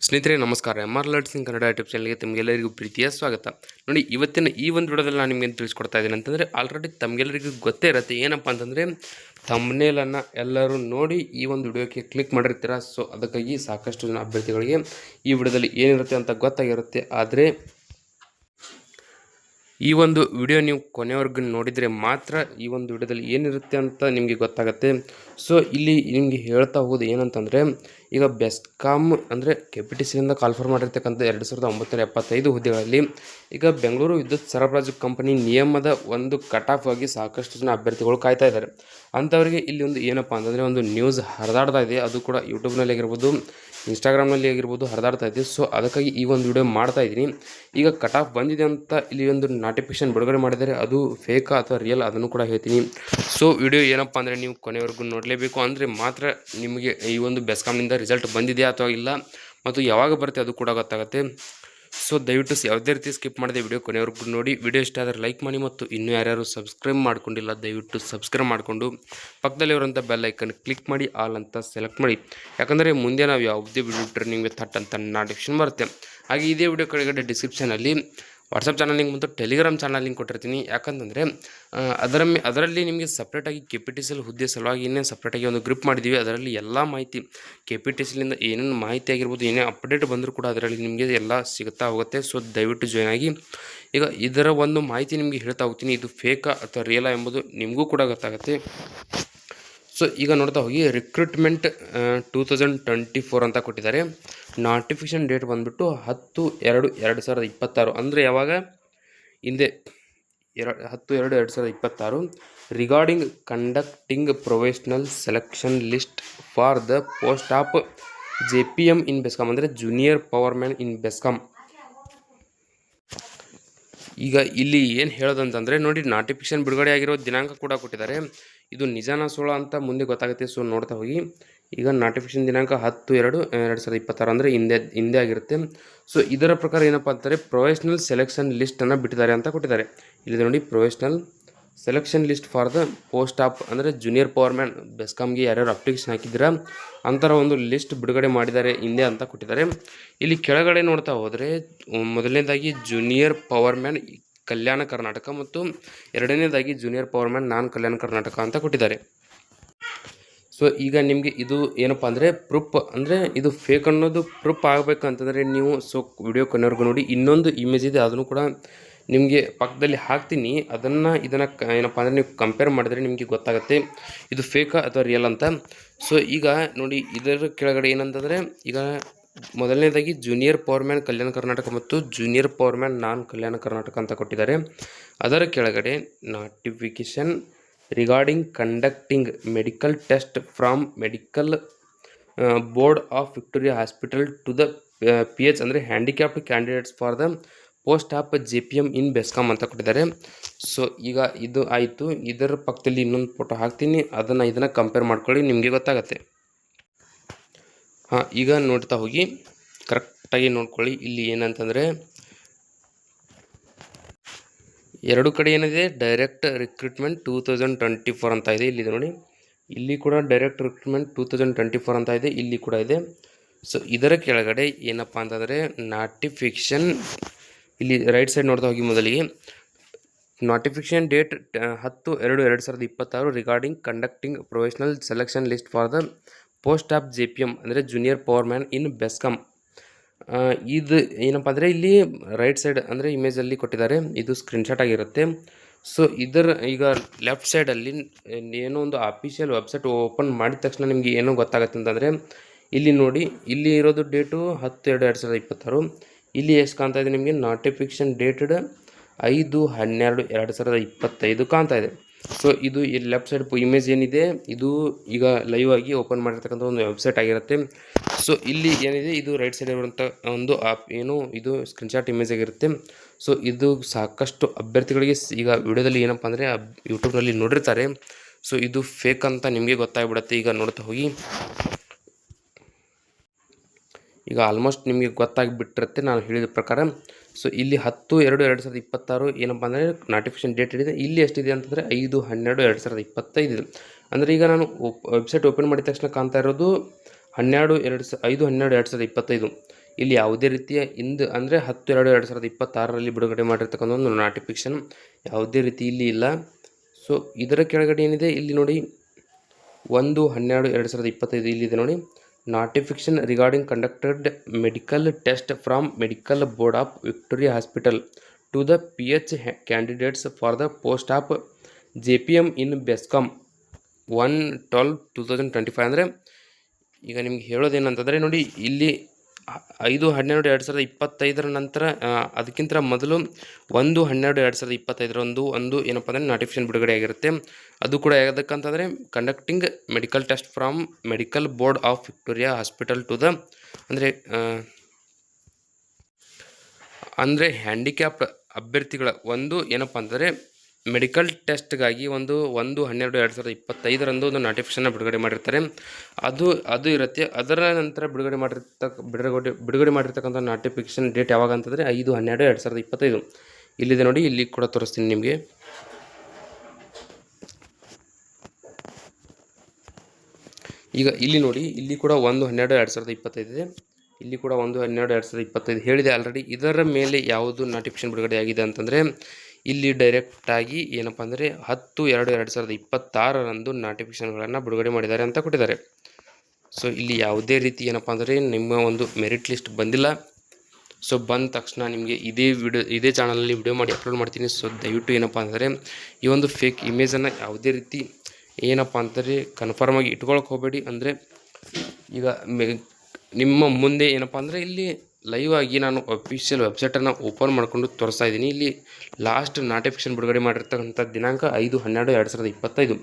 ಸ್ನೇಹಿತರೆ ನಮಸ್ಕಾರ. MR learns ಇನ್ Kannada YouTube ಚಾನಲ್ಗೆ ತಮಗೆಲ್ಲರಿಗೂ ಪ್ರೀತಿಯ ಸ್ವಾಗತ. ನೋಡಿ, ಇವತ್ತಿನ ಈ ಒಂದು ವಿಡಿಯೋದಲ್ಲಿ ನಾನು ನಿಮಗೆ ತಿಳಿಸ್ಕೊಡ್ತಾ ಇದ್ದೀನಿ ಅಂತಂದರೆ ಆಲ್ರೆಡಿ ತಮಗೆಲ್ಲರಿಗೂ ಗೊತ್ತೇ ಇರುತ್ತೆ. ಏನಪ್ಪ ಅಂತಂದರೆ ಥಂಬ್ನೇಲನ್ನು ಎಲ್ಲರೂ ನೋಡಿ ಈ ಒಂದು ವಿಡಿಯೋಕ್ಕೆ ಕ್ಲಿಕ್ ಮಾಡಿರ್ತೀರ. ಸೊ ಅದಕ್ಕಾಗಿ ಸಾಕಷ್ಟು ಜನ ಅಭ್ಯರ್ಥಿಗಳಿಗೆ ಈ ವಿಡಿಯೋದಲ್ಲಿ ಏನಿರುತ್ತೆ ಅಂತ ಗೊತ್ತಾಗಿರುತ್ತೆ. ಆದರೆ ಈ ಒಂದು ವಿಡಿಯೋ ನೀವು ಕೊನೆವರೆಗೂ ನೋಡಿದರೆ ಮಾತ್ರ ಈ ಒಂದು ವಿಡಿಯೋದಲ್ಲಿ ಏನಿರುತ್ತೆ ಅಂತ ನಿಮಗೆ ಗೊತ್ತಾಗುತ್ತೆ. ಸೊ ಇಲ್ಲಿ ನಿಮಗೆ ಹೇಳ್ತಾ ಹೋಗೋದು ಏನಂತಂದರೆ, ಈಗ ಬೆಸ್ಕಾಮ್ ಅಂದರೆ KPTCಯಿಂದ ಕಾಲ್ಫರ್ ಮಾಡಿರ್ತಕ್ಕಂಥ 2975 ಹುದ್ದೆಗಳಲ್ಲಿ ಈಗ ಬೆಂಗಳೂರು ವಿದ್ಯುತ್ ಸರಬರಾಜು ಕಂಪನಿ ನಿಯಮದ ಒಂದು ಕಟ್ ಆಫ್ ಆಗಿ ಸಾಕಷ್ಟು ಜನ ಅಭ್ಯರ್ಥಿಗಳು ಕಾಯ್ತಾ ಇದ್ದಾರೆ. ಅಂಥವರಿಗೆ ಇಲ್ಲಿ ಒಂದು ಏನಪ್ಪ ಅಂತಂದರೆ ಒಂದು ನ್ಯೂಸ್ ಹರಿದಾಡ್ತಾ ಇದೆ. ಅದು ಕೂಡ ಯೂಟ್ಯೂಬ್ನಲ್ಲಿ ಆಗಿರ್ಬೋದು, ಇನ್ಸ್ಟಾಗ್ರಾಮ್ನಲ್ಲಿ ಆಗಿರ್ಬೋದು ಹರಿದಾಡ್ತಾ ಇದೆ. ಸೊ ಅದಕ್ಕಾಗಿ ಈ ಒಂದು ವಿಡಿಯೋ ಮಾಡ್ತಾ ಇದ್ದೀನಿ. ಈಗ ಕಟ್ ಆಫ್ ಬಂದಿದೆ ಅಂತ ಇಲ್ಲಿ ಒಂದು ನೋಟಿಫಿಕೇಶನ್ ಬಿಡುಗಡೆ ಮಾಡಿದರೆ ಅದು ಫೇಕಾ ಅಥವಾ ರಿಯಲ್ ಅದನ್ನು ಕೂಡ ಹೇಳ್ತೀನಿ. ಸೊ ವಿಡಿಯೋ ಏನಪ್ಪ ಅಂದರೆ ನೀವು ಕೊನೆವರೆಗೂ ನೋಡಲೇಬೇಕು. ಅಂದರೆ ಮಾತ್ರ ನಿಮಗೆ ಈ ಒಂದು ಬೆಸ್ಕಾಮ್ನಿಂದ ರಿಸಲ್ಟ್ ಬಂದಿದೆಯಾ ಅಥವಾ ಇಲ್ಲ ಮತ್ತು ಯಾವಾಗ ಬರುತ್ತೆ ಅದು ಕೂಡ ಗೊತ್ತಾಗುತ್ತೆ. ಸೊ ದಯವಿಟ್ಟು ಯಾವುದೇ ರೀತಿ ಸ್ಕಿಪ್ ಮಾಡದೆ ವಿಡಿಯೋ ಕೊನೆವರೆಗೂ ನೋಡಿ. ವಿಡಿಯೋ ಇಷ್ಟ ಆದರೆ ಲೈಕ್ ಮಾಡಿ ಮತ್ತು ಇನ್ನೂ ಯಾರ್ಯಾರು ಸಬ್ಸ್ಕ್ರೈಬ್ ಮಾಡ್ಕೊಂಡಿಲ್ಲ ದಯವಿಟ್ಟು ಸಬ್ಸ್ಕ್ರೈಬ್ ಮಾಡಿಕೊಂಡು ಪಕ್ಕದಲ್ಲಿರುವಂಥ ಬೆಲ್ ಐಕನ್ ಕ್ಲಿಕ್ ಮಾಡಿ ಆಲ್ ಅಂತ ಸೆಲೆಕ್ಟ್ ಮಾಡಿ. ಯಾಕಂದರೆ ಮುಂದೆ ನಾವು ಯಾವುದೇ ವಿಡಿಯೋ ಇಟ್ಟರೆ ನಿಮಗೆ ಥಟ್ ಅಂತ ನೋಟಿಫಿಕೇಶನ್ ಬರುತ್ತೆ. ಹಾಗೆ ಇದೇ ವಿಡಿಯೋ ಕೆಳಗಡೆ ಡಿಸ್ಕ್ರಿಪ್ಷನಲ್ಲಿ ವಾಟ್ಸಪ್ ಚಾನಲ್ ಲಿಂಕ್ ಮತ್ತು ಟೆಲಿಗ್ರಾಮ್ ಚಾನಲ್ ಲಿಂಕ್ ಕೊಟ್ಟಿರ್ತೀನಿ. ಯಾಕಂತಂದರೆ ಅದರಲ್ಲಿ ನಿಮಗೆ ಸಪ್ರೇಟಾಗಿ KPTCL ಹುದ್ದೆ ಸಲುವಾಗಿ ಇನ್ನೇನು ಸಪ್ರೇಟಾಗಿ ಒಂದು ಗ್ರೂಪ್ ಮಾಡಿದ್ದೀವಿ. ಅದರಲ್ಲಿ ಎಲ್ಲ ಮಾಹಿತಿ KPTCಲಿಂದ ಏನೇನು ಮಾಹಿತಿ ಆಗಿರ್ಬೋದು, ಏನೇ ಅಪ್ಡೇಟ್ ಬಂದರೂ ಕೂಡ ಅದರಲ್ಲಿ ನಿಮಗೆ ಎಲ್ಲ ಸಿಗುತ್ತಾ ಹೋಗುತ್ತೆ. ಸೊ ದಯವಿಟ್ಟು ಜಾಯ್ನ್ ಆಗಿ. ಈಗ ಇದರ ಒಂದು ಮಾಹಿತಿ ನಿಮಗೆ ಹೇಳ್ತಾ ಹೋಗ್ತೀನಿ. ಇದು ಫೇಕಾ ಅಥವಾ ರಿಯಲಾ ಎಂಬುದು ನಿಮಗೂ ಕೂಡ ಗೊತ್ತಾಗುತ್ತೆ. ಸೊ ಈಗ ನೋಡ್ತಾ ಹೋಗಿ, ರಿಕ್ರೂಟ್ಮೆಂಟ್ 2024 ಅಂತ ಕೊಟ್ಟಿದ್ದಾರೆ. ನೋಟಿಫಿಕೇಶನ್ ಡೇಟ್ ಬಂದುಬಿಟ್ಟು 10/2/2026. ಅಂದರೆ ಯಾವಾಗ ಹಿಂದೆ 10/2/2026. Regarding conducting professional selection list for the post of JPM in BESCOM ಅಂದರೆ junior power man in BESCOM. ಈಗ ಇಲ್ಲಿ ಏನು ಹೇಳೋದಂತಂದರೆ ನೋಡಿ, ನೋಟಿಫಿಕೇಶನ್ ಬಿಡುಗಡೆ ಆಗಿರೋ ದಿನಾಂಕ ಕೂಡ ಕೊಟ್ಟಿದ್ದಾರೆ. ಇದು ನಿಜಾನ ಸುಳ್ಳ ಅಂತ ಮುಂದೆ ಗೊತ್ತಾಗುತ್ತೆ. ಸೊ ನೋಡ್ತಾ ಹೋಗಿ, ಈಗ ನೋಟಿಫಿಕೇಶನ್ ದಿನಾಂಕ 10/2/2026 ಅಂದರೆ ಹಿಂದೆ ಆಗಿರುತ್ತೆ. ಸೊ ಇದರ ಪ್ರಕಾರ ಏನಪ್ಪ ಅಂತಾರೆ, ಪ್ರೊಫೆಷ್ನಲ್ ಸೆಲೆಕ್ಷನ್ ಲಿಸ್ಟನ್ನು ಬಿಟ್ಟಿದ್ದಾರೆ ಅಂತ ಕೊಟ್ಟಿದ್ದಾರೆ. ಇಲ್ಲಿ ನೋಡಿ, professional selection list for the post of ಅಂದರೆ ಜೂನಿಯರ್ ಪವರ್ ಮ್ಯಾನ್ ಬೆಸ್ಕಾಮ್ಗೆ ಯಾರ್ಯಾರು ಅಪ್ಲಿಕೇಶನ್ ಹಾಕಿದ್ದೀರಾ ಅಂಥರ ಒಂದು ಲಿಸ್ಟ್ ಬಿಡುಗಡೆ ಮಾಡಿದ್ದಾರೆ ಹಿಂದೆ ಅಂತ ಕೊಟ್ಟಿದ್ದಾರೆ. ಇಲ್ಲಿ ಕೆಳಗಡೆ ನೋಡ್ತಾ ಹೋದರೆ ಮೊದಲನೇದಾಗಿ junior power man Kalyana Karnataka ಮತ್ತು ಎರಡನೇದಾಗಿ junior power man non Kalyana Karnataka ಅಂತ ಕೊಟ್ಟಿದ್ದಾರೆ. ಸೊ ಈಗ ನಿಮಗೆ ಇದು ಏನಪ್ಪ ಅಂದರೆ ಪ್ರೂಫ್, ಅಂದರೆ ಇದು ಫೇಕ್ ಅನ್ನೋದು ಪ್ರೂಫ್ ಆಗಬೇಕಂತಂದರೆ ನೀವು ವಿಡಿಯೋ ಕೊನೆವರೆಗೂ ನೋಡಿ. ಇನ್ನೊಂದು ಇಮೇಜ್ ಇದೆ, ಅದನ್ನು ಕೂಡ ನಿಮಗೆ ಪಕ್ಕದಲ್ಲಿ ಹಾಕ್ತೀನಿ. ಇದನ್ನು ಏನಪ್ಪ ಅಂದರೆ ನೀವು ಕಂಪೇರ್ ಮಾಡಿದ್ರೆ ನಿಮಗೆ ಗೊತ್ತಾಗುತ್ತೆ ಇದು ಫೇಕಾ ಅಥವಾ ರಿಯಲ್ ಅಂತ. ಸೊ ಈಗ ನೋಡಿ, ಇದರ ಕೆಳಗಡೆ ಏನಂತಂದರೆ, ಈಗ ಮೊದಲನೇದಾಗಿ junior power man Kalyana Karnataka ಮತ್ತು junior power man non Kalyana Karnataka ಅಂತ ಕೊಟ್ಟಿದ್ದಾರೆ. ಅದರ ಕೆಳಗಡೆ notification regarding conducting medical test from medical board of Victoria hospital to the PH ಅಂದರೆ handicapped candidates for the post of JPM in BESCOM ಅಂತ ಕೊಟ್ಟಿದ್ದಾರೆ. ಸೊ ಈಗ ಇದು ಆಯಿತು. ಇದರ ಪಕ್ಕದಲ್ಲಿ ಇನ್ನೊಂದು ಫೋಟೋ ಹಾಕ್ತೀನಿ, ಇದನ್ನು ಕಂಪೇರ್ ಮಾಡ್ಕೊಳ್ಳಿ, ನಿಮಗೆ ಗೊತ್ತಾಗುತ್ತೆ. ಈಗ ನೋಡ್ತಾ ಹೋಗಿ, ಕರೆಕ್ಟಾಗಿ ನೋಡ್ಕೊಳ್ಳಿ. ಇಲ್ಲಿ ಏನಂತಂದರೆ ಎರಡು ಕಡೆ ಏನಿದೆ, ಡೈರೆಕ್ಟ್ ರಿಕ್ರೂಟ್ಮೆಂಟ್ 2024 ಅಂತ ಇದೆ. ಇಲ್ಲಿದೆ ನೋಡಿ, ಇಲ್ಲಿ ಕೂಡ ಡೈರೆಕ್ಟ್ ರಿಕ್ರೂಟ್ಮೆಂಟ್ 2024 ಅಂತ ಇದೆ, ಇಲ್ಲಿ ಕೂಡ ಇದೆ. ಸೊ ಇದರ ಕೆಳಗಡೆ ಏನಪ್ಪ ಅಂತಂದರೆ ನೋಟಿಫಿಕೇಶನ್, ಇಲ್ಲಿ ರೈಟ್ ಸೈಡ್ ನೋಡ್ತಾ ಹೋಗಿ, ಮೊದಲಿಗೆ notification date 10/2/2026 regarding conducting professional selection list for the post of JPM ಅಂದರೆ junior power man in BESCOM. ಇದು ಏನಪ್ಪ ಅಂದರೆ ಇಲ್ಲಿ ರೈಟ್ ಸೈಡ್ ಅಂದರೆ ಇಮೇಜಲ್ಲಿ ಕೊಟ್ಟಿದ್ದಾರೆ, ಇದು ಸ್ಕ್ರೀನ್ಶಾಟ್ ಆಗಿರುತ್ತೆ. ಸೊ ಈಗ ಲೆಫ್ಟ್ ಸೈಡಲ್ಲಿ ಏನೋ ಒಂದು ಅಫಿಷಿಯಲ್ ವೆಬ್ಸೈಟ್ ಓಪನ್ ಮಾಡಿದ ತಕ್ಷಣ ನಿಮಗೆ ಏನೋ ಗೊತ್ತಾಗುತ್ತೆ ಅಂತಂದರೆ, ಇಲ್ಲಿ ನೋಡಿ, ಇಲ್ಲಿ ಇರೋದು ಡೇಟು 10/2/2026. ಇಲ್ಲಿ ಎಷ್ಟು ಕಾಣ್ತಾ ಇದೆ ನಿಮಗೆ, ನೋಟಿಫಿಕೇಶನ್ ಡೇಟೆಡ್ 5/12/2025 ಕಾಣ್ತಾ ಇದೆ. ಸೊ ಇದು ಇಲ್ಲಿ ಲೆಫ್ಟ್ ಸೈಡ್ ಇಮೇಜ್ ಏನಿದೆ, ಇದು ಈಗ ಲೈವ್ ಆಗಿ ಓಪನ್ ಮಾಡಿರ್ತಕ್ಕಂಥ ಒಂದು ವೆಬ್ಸೈಟ್ ಆಗಿರುತ್ತೆ. ಸೊ ಇಲ್ಲಿ ಏನಿದೆ, ಇದು ರೈಟ್ ಸೈಡ್ ಇರುವಂಥ ಒಂದು ಇದು ಸ್ಕ್ರೀನ್ಶಾಟ್ ಇಮೇಜ್ ಆಗಿರುತ್ತೆ. ಸೊ ಇದು ಸಾಕಷ್ಟು ಅಭ್ಯರ್ಥಿಗಳಿಗೆ ಈಗ ವಿಡಿಯೋದಲ್ಲಿ ಏನಪ್ಪ ಅಂದರೆ ಯೂಟ್ಯೂಬ್ನಲ್ಲಿ ನೋಡಿರ್ತಾರೆ. ಸೊ ಇದು ಫೇಕ್ ಅಂತ ನಿಮಗೆ ಗೊತ್ತಾಗ್ಬಿಡುತ್ತೆ. ಈಗ ನೋಡ್ತಾ ಹೋಗಿ, ಈಗ ಆಲ್ಮೋಸ್ಟ್ ನಿಮಗೆ ಗೊತ್ತಾಗಿಬಿಟ್ಟಿರುತ್ತೆ ನಾನು ಹೇಳಿದ ಪ್ರಕಾರ. ಸೊ ಇಲ್ಲಿ 10/2/2026 ಏನಪ್ಪ ಅಂದರೆ ನೋಟಿಫಿಕೇಶನ್ ಡೇಟ್ ಇದೆ. ಇಲ್ಲಿ ಎಷ್ಟಿದೆ ಅಂತಂದರೆ 5/12/2025 ಇದೆ. ಅಂದರೆ ಈಗ ನಾನು ವೆಬ್ಸೈಟ್ ಓಪನ್ ಮಾಡಿದ ತಕ್ಷಣ ಕಾಣ್ತಾ ಇರೋದು 5/12/2025. ಇಲ್ಲಿ ಯಾವುದೇ ರೀತಿಯ ಅಂದರೆ 10/2/2026ರಲ್ಲಿ ಬಿಡುಗಡೆ ಮಾಡಿರ್ತಕ್ಕಂಥ ಒಂದು ನೋಟಿಫಿಕೇಶನ್ ಯಾವುದೇ ರೀತಿ ಇಲ್ಲಿ ಇಲ್ಲ. ಸೊ ಇದರ ಕೆಳಗಡೆ ಏನಿದೆ ಇಲ್ಲಿ ನೋಡಿ 1/12/2025 ಇಲ್ಲಿದೆ ನೋಡಿ, notification regarding conducted medical test from medical board of Victoria hospital to the PH candidates for the post of JPM in BESCOM 1/12/2025. ಅಂದರೆ ಈಗ ನಿಮ್ಗೆ ಹೇಳೋದೇನಂತಂದರೆ ನೋಡಿ, ಇಲ್ಲಿ 5/12/2025 ನಂತರ ಅದಕ್ಕಿಂತ ಮೊದಲು 1/12/2025 ಒಂದು ಏನಪ್ಪ ಅಂದರೆ ನೋಟಿಫಿಕೇಶನ್ ಬಿಡುಗಡೆ ಆಗಿರುತ್ತೆ. ಅದು ಕೂಡ ಯಾವುದಕ್ಕಂತಂದರೆ conducting medical test from medical board of Victoria hospital to the ಅಂದರೆ ಹ್ಯಾಂಡಿಕ್ಯಾಪ್ಡ್ ಅಭ್ಯರ್ಥಿಗಳ ಒಂದು ಏನಪ್ಪ ಅಂತಂದರೆ ಮೆಡಿಕಲ್ ಟೆಸ್ಟ್ಗಾಗಿ 1/12/2025 ಒಂದು ನೋಟಿಫಿಕೇಶನ್ನ ಬಿಡುಗಡೆ ಮಾಡಿರ್ತಾರೆ. ಅದು ಇರುತ್ತೆ. ಅದರ ನಂತರ ಬಿಡುಗಡೆ ಮಾಡಿರ್ತಕ್ಕಂಥ ನೋಟಿಫಿಕೇಶನ್ ಡೇಟ್ ಯಾವಾಗ ಅಂತಂದರೆ 5/12/2025 ಇಲ್ಲಿದೆ ನೋಡಿ, ಇಲ್ಲಿ ಕೂಡ ತೋರಿಸ್ತೀನಿ ನಿಮಗೆ. ಈಗ ಇಲ್ಲಿ ನೋಡಿ, ಇಲ್ಲಿ ಕೂಡ 1/12/2025 ಇದೆ. ಇಲ್ಲಿ ಕೂಡ 1/12/2025 ಹೇಳಿದೆ ಆಲ್ರೆಡಿ. ಇದರ ಮೇಲೆ ಯಾವುದು ನೋಟಿಫಿಕೇಶನ್ ಬಿಡುಗಡೆ ಆಗಿದೆ ಅಂತಂದರೆ ಇಲ್ಲಿ ಡೈರೆಕ್ಟಾಗಿ ಏನಪ್ಪ ಅಂದರೆ 10/2/2026 ನೋಟಿಫಿಕೇಶನ್ಗಳನ್ನು ಬಿಡುಗಡೆ ಮಾಡಿದ್ದಾರೆ ಅಂತ ಕೊಟ್ಟಿದ್ದಾರೆ. ಸೊ ಇಲ್ಲಿ ಯಾವುದೇ ರೀತಿ ಏನಪ್ಪ ಅಂದರೆ ನಿಮ್ಮ ಒಂದು ಮೆರಿಟ್ ಲಿಸ್ಟ್ ಬಂದಿಲ್ಲ. ಸೊ ಬಂದ ತಕ್ಷಣ ನಿಮಗೆ ಇದೇ ಚಾನಲಲ್ಲಿ ವಿಡಿಯೋ ಮಾಡಿ ಅಪ್ಲೋಡ್ ಮಾಡ್ತೀನಿ. ಸೊ ದಯವಿಟ್ಟು ಏನಪ್ಪ ಅಂದರೆ ಈ ಒಂದು ಫೇಕ್ ಇಮೇಜನ್ನು ಯಾವುದೇ ರೀತಿ ಏನಪ್ಪ ಅಂದರೆ ಕನ್ಫರ್ಮ್ ಆಗಿ ಇಟ್ಕೊಳಕ್ಕೆ ಹೋಗಬೇಡಿ. ಅಂದರೆ ಈಗ ನಿಮ್ಮ ಮುಂದೆ ಏನಪ್ಪ ಅಂದರೆ ಇಲ್ಲಿ ಲೈವ್ ಆಗಿ ನಾನು ಅಫಿಷಿಯಲ್ ವೆಬ್ಸೈಟನ್ನು ಓಪನ್ ಮಾಡಿಕೊಂಡು ತೋರಿಸ್ತಾ ಇದ್ದೀನಿ. ಇಲ್ಲಿ ಲಾಸ್ಟ್ ನೋಟಿಫಿಕೇಶನ್ ಬಿಡುಗಡೆ ಮಾಡಿರ್ತಕ್ಕಂಥ ದಿನಾಂಕ 5/12/2025.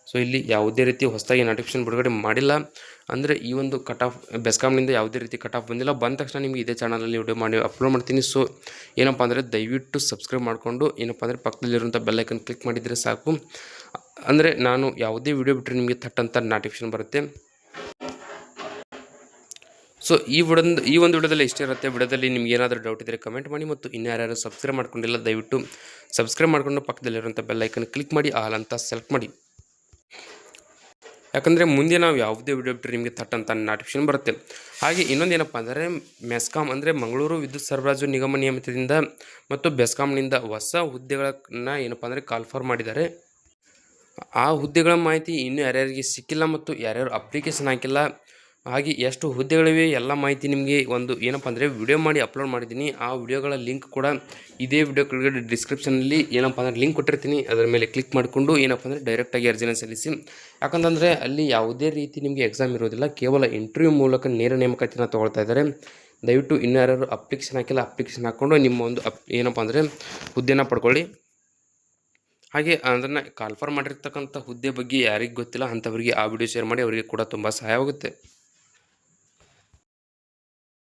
ಸೊ ಇಲ್ಲಿ ಯಾವುದೇ ರೀತಿ ಹೊಸದಾಗಿ ನೋಟಿಫಿಕೇಶನ್ ಬಿಡುಗಡೆ ಮಾಡಿಲ್ಲ. ಅಂದರೆ ಈ ಒಂದು ಕಟ್ ಆಫ್ ಬೆಸ್ಕಾಮ್ನಿಂದ ಯಾವುದೇ ರೀತಿ ಕಟ್ ಆಫ್ ಬಂದಿಲ್ಲ. ಬಂದ ತಕ್ಷಣ ನಿಮಗೆ ಇದೇ ಚಾನಲಲ್ಲಿ ವಿಡಿಯೋ ಮಾಡಿ ಅಪ್ಲೋಡ್ ಮಾಡ್ತೀನಿ. ಸೊ ಏನಪ್ಪ ಅಂದರೆ ದಯವಿಟ್ಟು ಸಬ್ಸ್ಕ್ರೈಬ್ ಮಾಡಿಕೊಂಡು ಏನಪ್ಪ ಅಂದರೆ ಪಕ್ಕದಲ್ಲಿರುವಂಥ ಬೆಲ್ಲೈಕನ್ ಕ್ಲಿಕ್ ಮಾಡಿದರೆ ಸಾಕು. ಅಂದರೆ ನಾನು ಯಾವುದೇ ವಿಡಿಯೋ ಬಿಟ್ಟರೆ ನಿಮಗೆ ಥಟ್ ನೋಟಿಫಿಕೇಶನ್ ಬರುತ್ತೆ. ಸೊ ಈ ಒಂದು ವಿಡಿಯೋದಲ್ಲಿ ಇಷ್ಟೇ ಇರುತ್ತೆ. ವಿಡಿಯೋದಲ್ಲಿ ನಿಮ್ಗೆ ಏನಾದರೂ ಡೌಟ್ ಇದ್ದರೆ ಕಮೆಂಟ್ ಮಾಡಿ, ಮತ್ತು ಇನ್ಯಾರ್ಯಾರು ಸಬ್ಸ್ಕ್ರೈಬ್ ಮಾಡ್ಕೊಂಡಿಲ್ಲ ದಯವಿಟ್ಟು ಸಬ್ಸ್ಕ್ರೈಬ್ ಮಾಡಿಕೊಂಡು ಪಕ್ಕದಲ್ಲಿರುವಂಥ ಬೆಲ್ಲೈಕನ್ ಕ್ಲಿಕ್ ಮಾಡಿ, ಆಲ್ ಅಂತ ಸೆಲೆಕ್ಟ್ ಮಾಡಿ. ಯಾಕಂದರೆ ಮುಂದೆ ನಾವು ಯಾವುದೇ ವಿಡಿಯೋ ಬಿಟ್ಟರೆ ನಿಮಗೆ ಥಟ್ ಅಂತ ನೋಟಿಫಿಕೇಶನ್ ಬರುತ್ತೆ. ಹಾಗೆ ಇನ್ನೊಂದು ಏನಪ್ಪ ಅಂದರೆ ಮೆಸ್ಕಾಮ್ ಅಂದರೆ ಮಂಗಳೂರು ವಿದ್ಯುತ್ ಸರಬರಾಜು ನಿಗಮ ನಿಯಮಿತದಿಂದ ಮತ್ತು ಬೆಸ್ಕಾಮ್ನಿಂದ ಹೊಸ ಹುದ್ದೆಗಳನ್ನು ಏನಪ್ಪ ಅಂದರೆ ಕಾಲ್ಫರ್ ಮಾಡಿದ್ದಾರೆ. ಆ ಹುದ್ದೆಗಳ ಮಾಹಿತಿ ಇನ್ನೂ ಯಾರ್ಯಾರಿಗೆ ಸಿಕ್ಕಿಲ್ಲ ಮತ್ತು ಯಾರ್ಯಾರು ಅಪ್ಲಿಕೇಶನ್ ಹಾಕಿಲ್ಲ, ಹಾಗೆ ಎಷ್ಟು ಹುದ್ದೆಗಳಿವೆ ಎಲ್ಲ ಮಾಹಿತಿ ನಿಮಗೆ ಒಂದು ಏನಪ್ಪ ಅಂದರೆ ವಿಡಿಯೋ ಮಾಡಿ ಅಪ್ಲೋಡ್ ಮಾಡಿದ್ದೀನಿ. ಆ ವಿಡಿಯೋಗಳ ಲಿಂಕ್ ಕೂಡ ಇದೇ ವಿಡಿಯೋ ಕೆಳಗಡೆ ಡಿಸ್ಕ್ರಿಪ್ಷನಲ್ಲಿ ಏನಪ್ಪ ಅಂದರೆ ಲಿಂಕ್ ಕೊಟ್ಟಿರ್ತೀನಿ. ಅದರ ಮೇಲೆ ಕ್ಲಿಕ್ ಮಾಡಿಕೊಂಡು ಏನಪ್ಪ ಅಂದರೆ ಡೈರೆಕ್ಟಾಗಿ ಅರ್ಜಿನ ಸಲ್ಲಿಸಿ. ಯಾಕಂತಂದರೆ ಅಲ್ಲಿ ಯಾವುದೇ ರೀತಿ ನಿಮಗೆ ಎಕ್ಸಾಮ್ ಇರೋದಿಲ್ಲ, ಕೇವಲ ಇಂಟರ್ವ್ಯೂ ಮೂಲಕ ನೇರ ನೇಮಕಾತಿನ ತೊಗೊಳ್ತಾ ಇದ್ದಾರೆ. ದಯವಿಟ್ಟು ಇನ್ಯಾರು ಅಪ್ಲಿಕೇಶನ್ ಹಾಕಿಲ್ಲ, ಅಪ್ಲಿಕೇಶನ್ ಹಾಕ್ಕೊಂಡು ನಿಮ್ಮ ಒಂದು ಏನಪ್ಪ ಅಂದರೆ ಹುದ್ದೆನ ಪಡ್ಕೊಳ್ಳಿ. ಹಾಗೆ ಅದನ್ನು ಕಾಲ್ಫರ್ ಮಾಡಿರ್ತಕ್ಕಂಥ ಹುದ್ದೆ ಬಗ್ಗೆ ಯಾರಿಗೆ ಗೊತ್ತಿಲ್ಲ ಅಂಥವರಿಗೆ ಆ ವಿಡಿಯೋ ಶೇರ್ ಮಾಡಿ, ಅವರಿಗೆ ಕೂಡ ತುಂಬ ಸಹಾಯವಾಗುತ್ತೆ.